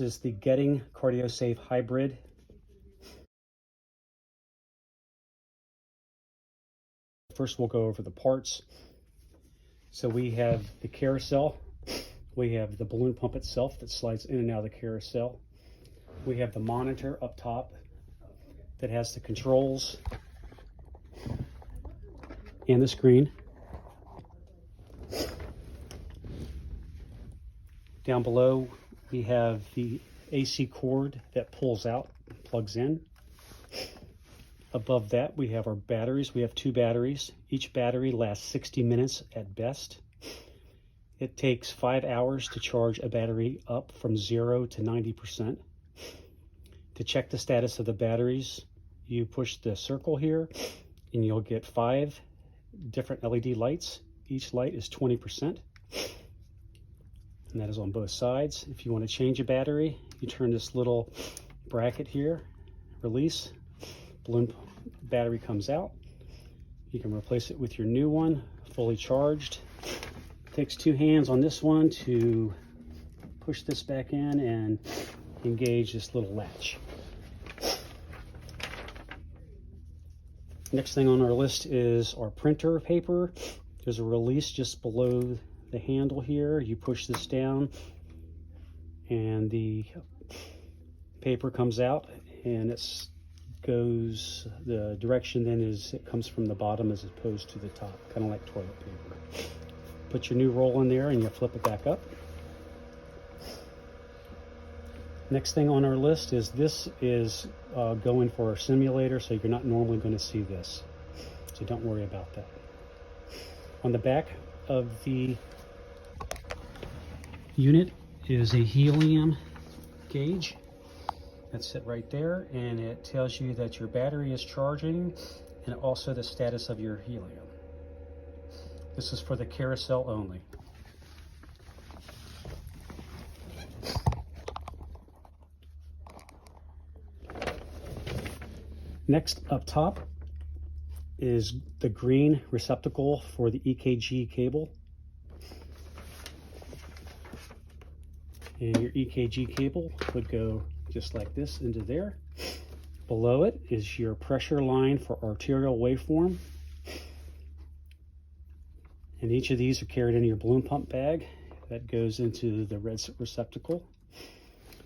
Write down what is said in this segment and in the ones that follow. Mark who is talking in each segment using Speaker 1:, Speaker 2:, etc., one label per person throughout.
Speaker 1: is the Getinge Cardiosave Hybrid. First, we'll go over the parts. So we have the carousel. We have the balloon pump itself that slides in and out of the carousel. We have the monitor up top that has the controls and the screen. Down below, we have the AC cord that pulls out, plugs in. Above that, we have our batteries. We have 2 batteries. Each battery lasts 60 minutes at best. It takes 5 hours to charge a battery up from 0 to 90%. To check the status of the batteries, you push the circle here and you'll get 5 different LED lights. Each light is 20%. And that is on both sides. If you want to change a battery, you turn this little bracket here, release, balloon battery comes out. You can replace it with your new one, fully charged. It takes 2 hands on this one to push this back in and engage this little latch. Next thing on our list is our printer paper. There's a release just below the handle here. You push this down and the paper comes out, and it goes, the direction then is it comes from the bottom as opposed to the top, kind of like toilet paper. Put your new roll in there and you flip it back up. Next thing on our list is this is going for our simulator, so you're not normally going to see this, so don't worry about that. On the back of the unit is a helium gauge. That's it right there, and it tells you that your battery is charging and also the status of your helium. This is for the carousel only. Next up top is the green receptacle for the EKG cable. And your EKG cable would go just like this into there. Below it is your pressure line for arterial waveform. And each of these are carried in your balloon pump bag. That goes into the red receptacle.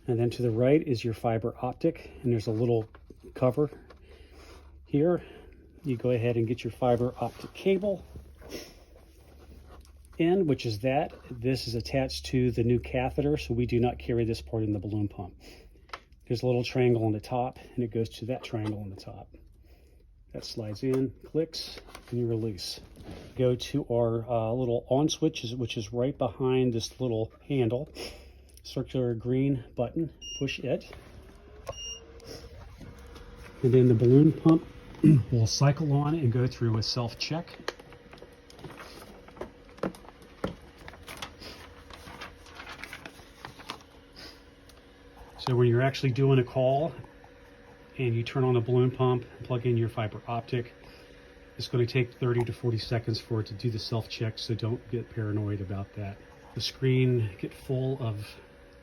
Speaker 1: And then to the right is your fiber optic, and there's a little cover here. You go ahead and get your fiber optic cable in, which is that. This is attached to the new catheter, so we do not carry this part in the balloon pump. There's a little triangle on the top, and it goes to that triangle on the top. That slides in, clicks, and you release. Go to our little on switch, which is right behind this little handle. Circular green button, push it. And then the balloon pump will cycle on and go through a self-check. So when you're actually doing a call and you turn on the balloon pump, plug in your fiber optic, it's going to take 30 to 40 seconds for it to do the self-check, so don't get paranoid about that. The screen get full of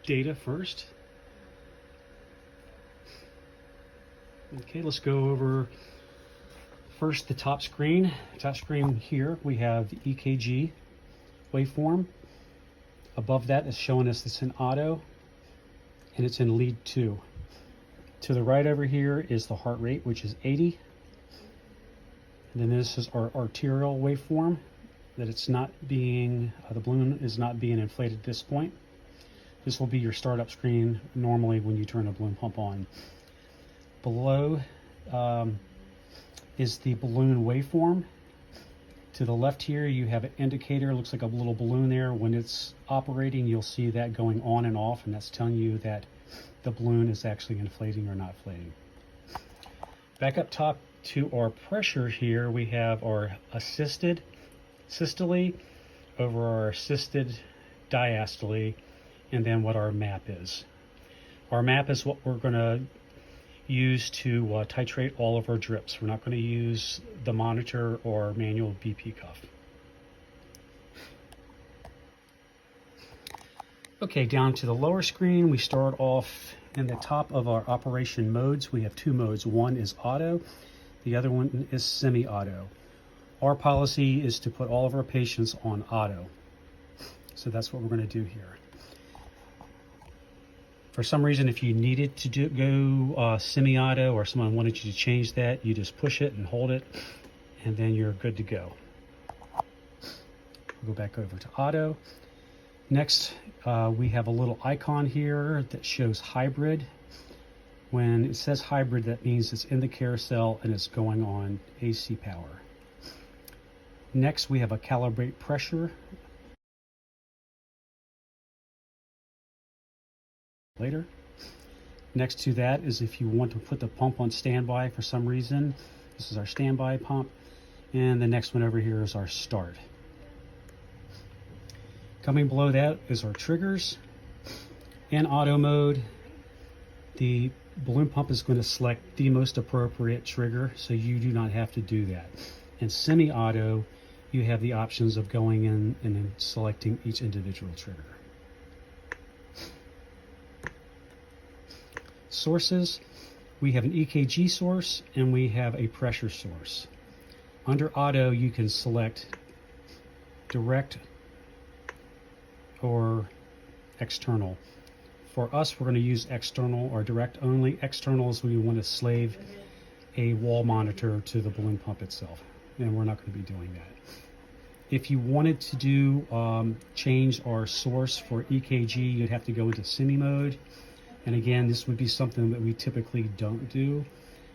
Speaker 1: data first. Okay, let's go over first the top screen. Top screen here, we have the EKG waveform. Above that is showing us it's in auto, and it's in lead 2. To the right over here is the heart rate, which is 80. And then this is our arterial waveform, that it's not being, the balloon is not being inflated at this point. This will be your startup screen normally when you turn a balloon pump on. Below is the balloon waveform. To the left here, you have an indicator, looks like a little balloon there. When it's operating, you'll see that going on and off, and that's telling you that the balloon is actually inflating or not inflating. Back up top to our pressure here, we have our assisted systole over our assisted diastole, and then what our map is. Our map is what we're going to use to titrate all of our drips. We're not going to use the monitor or manual BP cuff. Okay, down to the lower screen, we start off in the top of our operation modes. We have two modes. One is auto, the other one is semi-auto. Our policy is to put all of our patients on auto. So that's what we're going to do here. For some reason, if you needed to go semi-auto, or someone wanted you to change that, you just push it and hold it, and then you're good to go. We'll go back over to auto. Next, we have a little icon here that shows hybrid. When it says hybrid, that means it's in the carousel and it's going on AC power. Next, we have a calibrate pressure. Later. Next to that is if you want to put the pump on standby for some reason. This is our standby pump. And the next one over here is our start. Coming below that is our triggers. In auto mode, the balloon pump is going to select the most appropriate trigger, so you do not have to do that. In semi-auto, you have the options of going in and then selecting each individual trigger. Sources, we have an EKG source and we have a pressure source. Under auto, you can select direct or external. For us, we're going to use external or direct only. Externals, we want to slave a wall monitor to the balloon pump itself, and we're not going to be doing that. If you wanted to do change our source for EKG, you'd have to go into semi mode. And again, this would be something that we typically don't do,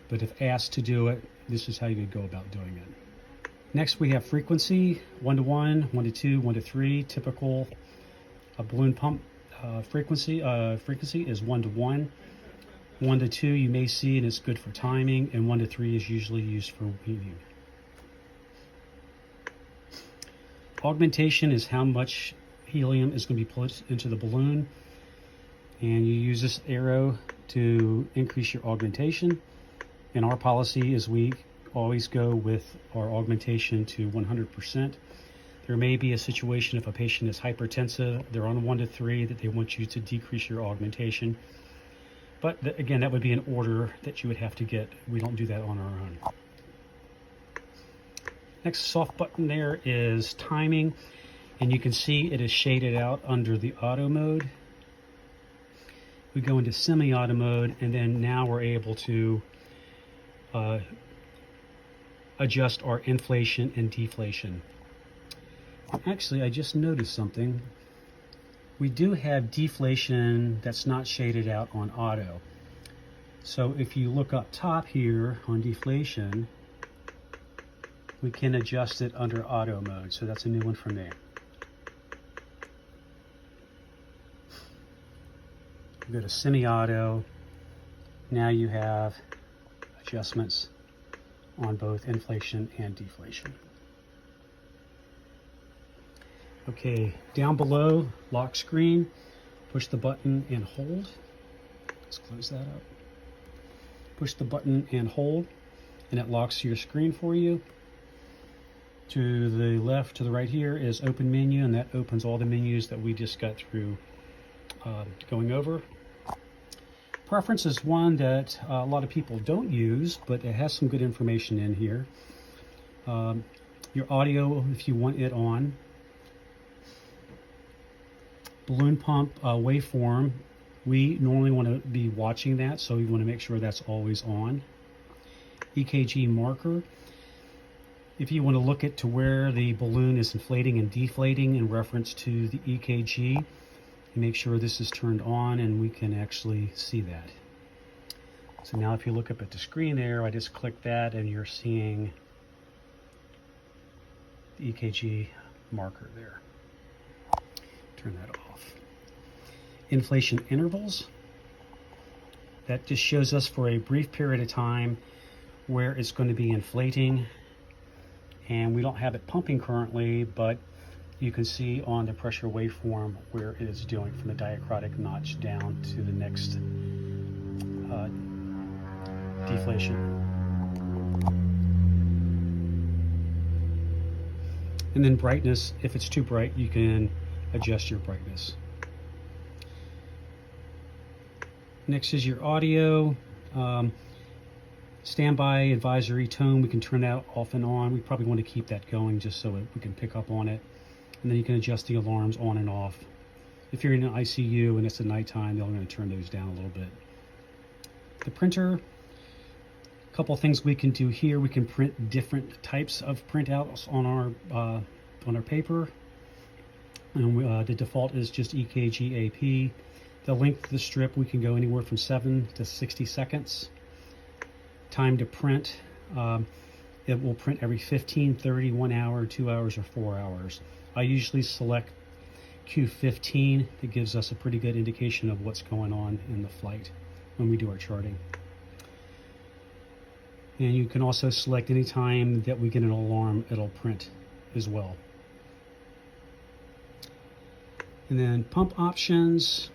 Speaker 1: but if asked to do it, this is how you would go about doing it. Next, we have frequency, 1 to 1, 1 to 2, 1 to 3. Typical balloon pump frequency is 1 to 1. 1 to 2 you may see, and it's good for timing, and 1 to 3 is usually used for weaning. Augmentation is how much helium is going to be put into the balloon. And you use this arrow to increase your augmentation. And our policy is we always go with our augmentation to 100%. There may be a situation if a patient is hypertensive, they're on 1 to 3, that they want you to decrease your augmentation. But again, that would be an order that you would have to get. We don't do that on our own. Next soft button there is timing. And you can see it is shaded out under the auto mode. We go into semi-auto mode, and then now we're able to adjust our inflation and deflation. Actually, I just noticed something. We do have deflation that's not shaded out on auto. So if you look up top here on deflation, we can adjust it under auto mode. So that's a new one for me. Go to semi-auto. Now you have adjustments on both inflation and deflation. Okay, down below, lock screen, push the button and hold. Let's close that up. Push the button and hold, and it locks your screen for you. To the left, to the right here is open menu, and that opens all the menus that we just got through going over. Preference is one that a lot of people don't use, but it has some good information in here. Your audio, if you want it on. Balloon pump waveform, we normally want to be watching that, so we want to make sure that's always on. EKG marker, if you want to look at to where the balloon is inflating and deflating in reference to the EKG, make sure this is turned on and we can actually see that. So now if you look up at the screen there, I just click that and you're seeing the EKG marker there. Turn that off. Inflation intervals. That just shows us for a brief period of time where it's going to be inflating, and we don't have it pumping currently, but you can see on the pressure waveform where it is doing from the diacritic notch down to the next deflation. And then brightness, if it's too bright, you can adjust your brightness. Next is your audio. Standby advisory tone, we can turn that off and on. We probably want to keep that going just so we can pick up on it. And then you can adjust the alarms on and off. If you're in an ICU and it's at nighttime, they're going to turn those down a little bit. The printer, a couple of things we can do here. We can print different types of printouts on our paper. And the default is just EKG-AP. The length of the strip, we can go anywhere from 7 to 60 seconds. Time to print, it will print every 15, 30, 1 hour, 2 hours, or 4 hours. I usually select Q15. It gives us a pretty good indication of what's going on in the flight when we do our charting. And you can also select any time that we get an alarm, it'll print as well. And then pump options.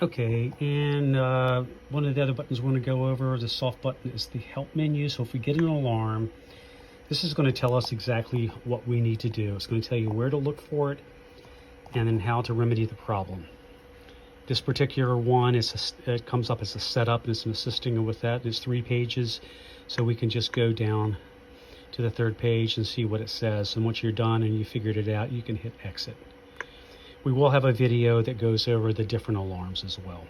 Speaker 1: Okay, and one of the other buttons we want to go over, the soft button, is the help menu. So if we get an alarm, this is going to tell us exactly what we need to do. It's going to tell you where to look for it and then how to remedy the problem. This particular one, it comes up as a setup, and it's assisting with that. There's 3 pages, so we can just go down to the 3rd page and see what it says. And once you're done and you figured it out, you can hit exit. We will have a video that goes over the different alarms as well.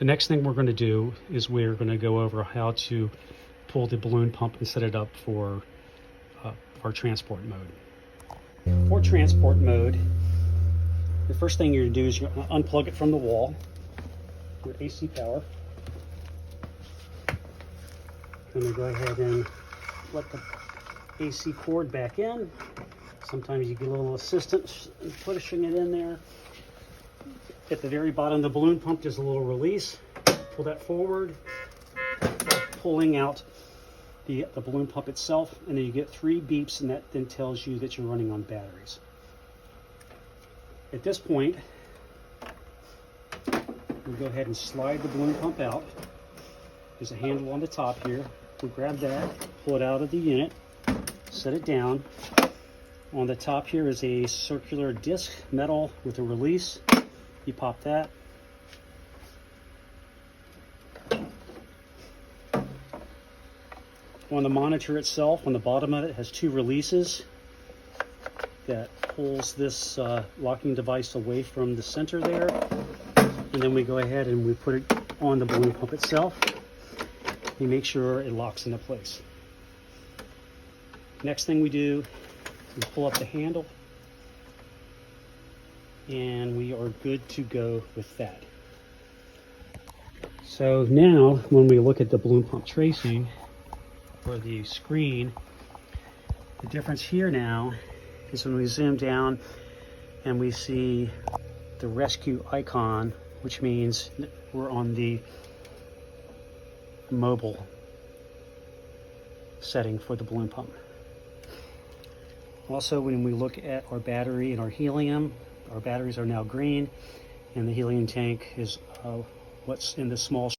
Speaker 1: The next thing we're going to do is we're going to go over how to pull the balloon pump and set it up for our transport mode. For transport mode, the first thing you're going to do is you're going to unplug it from the wall, your AC power. Going to go ahead and let the AC cord back in. Sometimes you get a little assistance in pushing it in there. At the very bottom of the balloon pump, there's a little release. Pull that forward, pulling out the balloon pump itself, and then you get 3 beeps, and that then tells you that you're running on batteries. At this point, we go ahead and slide the balloon pump out. There's a handle on the top here. We grab that, pull it out of the unit, set it down. On the top here is a circular disc, metal with a release. You pop that. On the monitor itself, on the bottom of it, has 2 releases that pulls this locking device away from the center there. And then we go ahead and we put it on the balloon pump itself. We make sure it locks into place. Next thing we do, we pull up the handle, and we are good to go with that. So now, when we look at the balloon pump tracing for the screen, the difference here now is when we zoom down and we see the rescue icon, which means we're on the mobile setting for the balloon pump. Also, when we look at our battery and our helium, our batteries are now green, and the helium tank is what's in the small